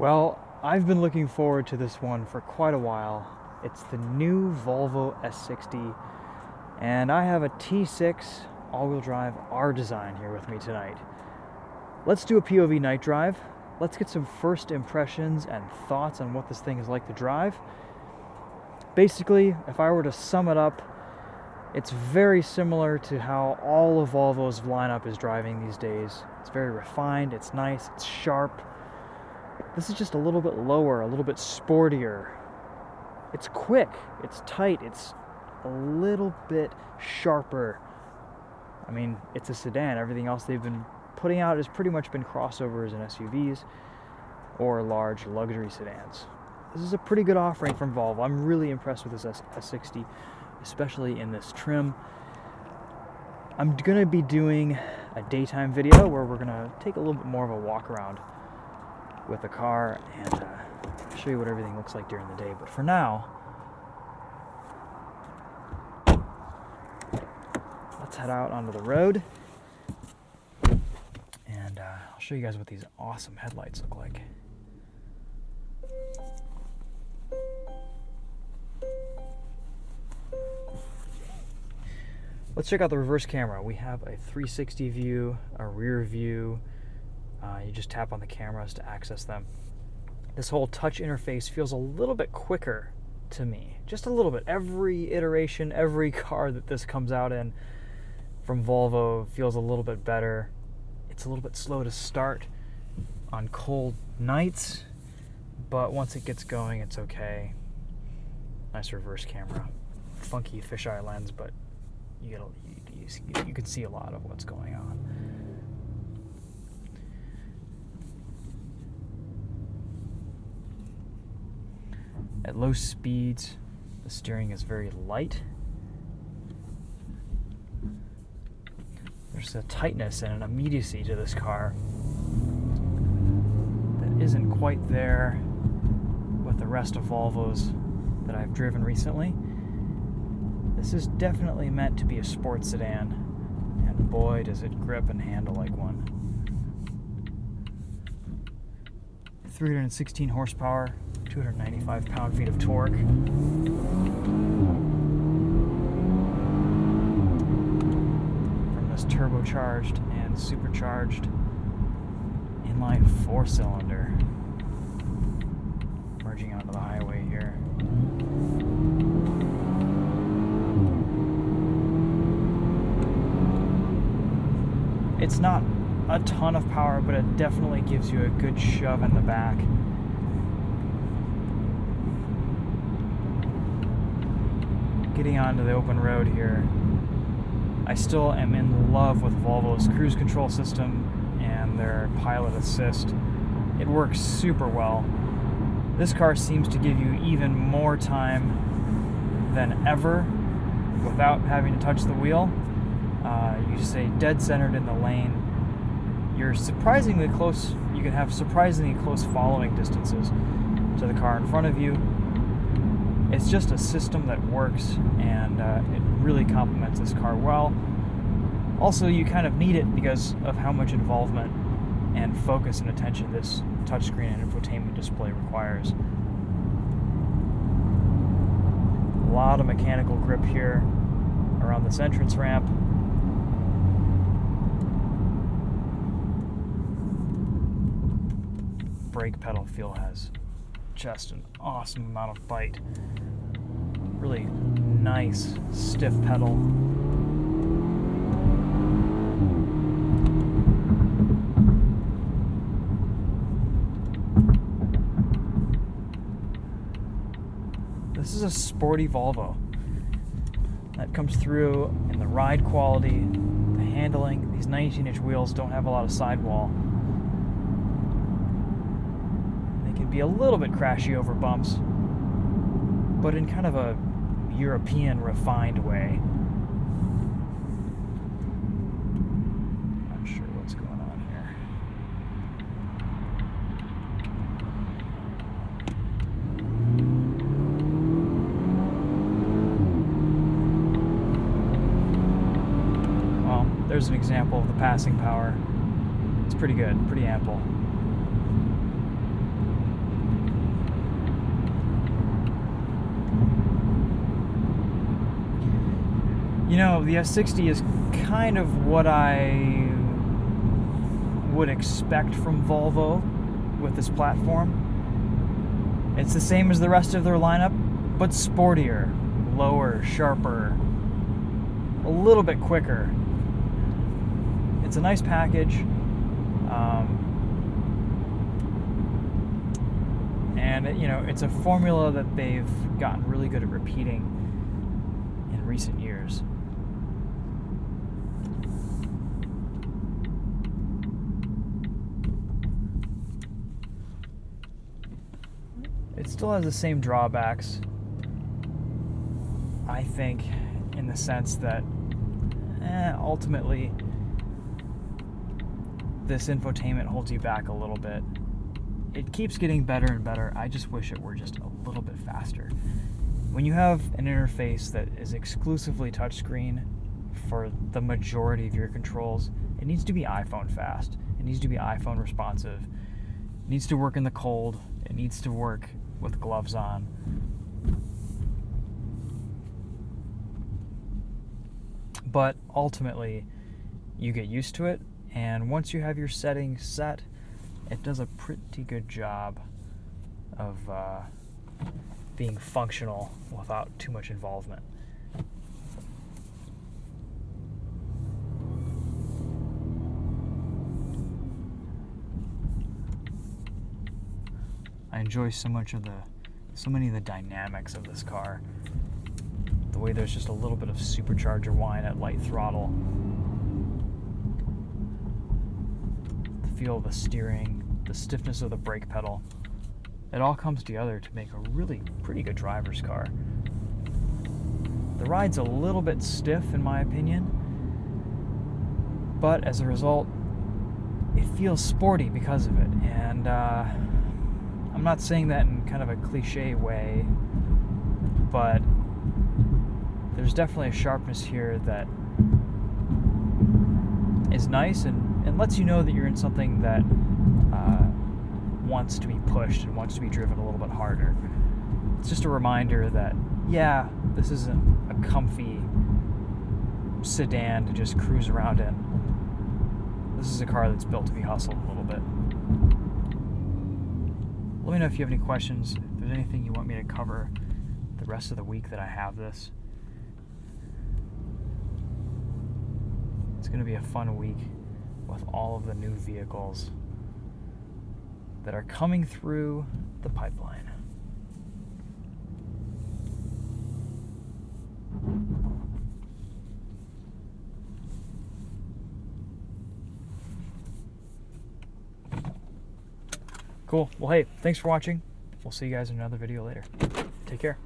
Well, I've been looking forward to this one for quite a while. It's the new Volvo S60, and I have a T6 all-wheel drive R design here with me tonight. Let's do a POV night drive. Let's get some first impressions and thoughts on what this thing is like to drive. Basically, if I were to sum it up, it's very similar to how all of Volvo's lineup is driving these days. It's very refined, it's nice, it's sharp. This is just a little bit lower, a little bit sportier. It's quick, it's tight, it's a little bit sharper. I mean, it's a sedan. Everything else they've been putting out has pretty much been crossovers and SUVs or large luxury sedans. This is a pretty good offering from Volvo. I'm really impressed with this S60, especially in this trim. I'm going to be doing a daytime video where we're going to take a little bit more of a walk around with the car and show you what everything looks like during the day. But for now, let's head out onto the road and I'll show you guys what these awesome headlights look like. Let's check out the reverse camera. We have a 360 view, a rear view. You just tap on the cameras to access them. This whole touch interface feels a little bit quicker to me. Just a little bit. Every iteration, every car that this comes out in from Volvo feels a little bit better. It's a little bit slow to start on cold nights, but once it gets going, it's okay. Nice reverse camera. Funky fisheye lens, but you can see a lot of what's going on. At low speeds, the steering is very light. There's a tightness and an immediacy to this car that isn't quite there with the rest of Volvos that I've driven recently. This is definitely meant to be a sports sedan, and boy does it grip and handle like one. 316 horsepower, 295 pound-feet of torque. From this turbocharged and supercharged inline four-cylinder. Merging onto the highway here. It's not a ton of power, but it definitely gives you a good shove in the back. Getting onto the open road here, I still am in love with Volvo's cruise control system and their pilot assist. It works super well. This car seems to give you even more time than ever without having to touch the wheel. You just stay dead centered in the lane. You're surprisingly close. You can have surprisingly close following distances to the car in front of you. It's just a system that works, and it really complements this car well. Also, you kind of need it because of how much involvement and focus and attention this touchscreen and infotainment display requires. A lot of mechanical grip here around this entrance ramp. Brake pedal feel has just an awesome amount of bite. Really nice, stiff pedal. This is a sporty Volvo. That comes through in the ride quality, the handling. These 19-inch wheels don't have a lot of sidewall. Be a little bit crashy over bumps, but in kind of a European refined way. Not sure what's going on here. Well, there's an example of the passing power. It's pretty good, pretty ample. You know, the S60 is kind of what I would expect from Volvo with this platform. It's the same as the rest of their lineup, but sportier, lower, sharper, a little bit quicker. It's a nice package. And you know, it's a formula that they've gotten really good at repeating in recent years. It still has the same drawbacks, I think, in the sense that ultimately this infotainment holds you back a little bit. It keeps getting better and better. I just wish it were just a little bit faster. When you have an interface that is exclusively touchscreen for the majority of your controls, it needs to be iPhone fast. It needs to be iPhone responsive. It needs to work in the cold. It needs to work with gloves on. But ultimately, you get used to it, and once you have your settings set, it does a pretty good job of being functional without too much involvement. I enjoy so many of the dynamics of this car. The way there's just a little bit of supercharger whine at light throttle. The feel of the steering, the stiffness of the brake pedal. It all comes together to make a really pretty good driver's car. The ride's a little bit stiff in my opinion, but as a result, it feels sporty because of it. And I'm not saying that in kind of a cliche way, but there's definitely a sharpness here that is nice and lets you know that you're in something that wants to be pushed and wants to be driven a little bit harder. It's just a reminder that, yeah, this isn't a comfy sedan to just cruise around in. This is a car that's built to be hustled a little bit. Let me know if you have any questions, if there's anything you want me to cover the rest of the week that I have this. It's going to be a fun week with all of the new vehicles that are coming through the pipeline. Cool. Well, hey, thanks for watching. We'll see you guys in another video later. Take care.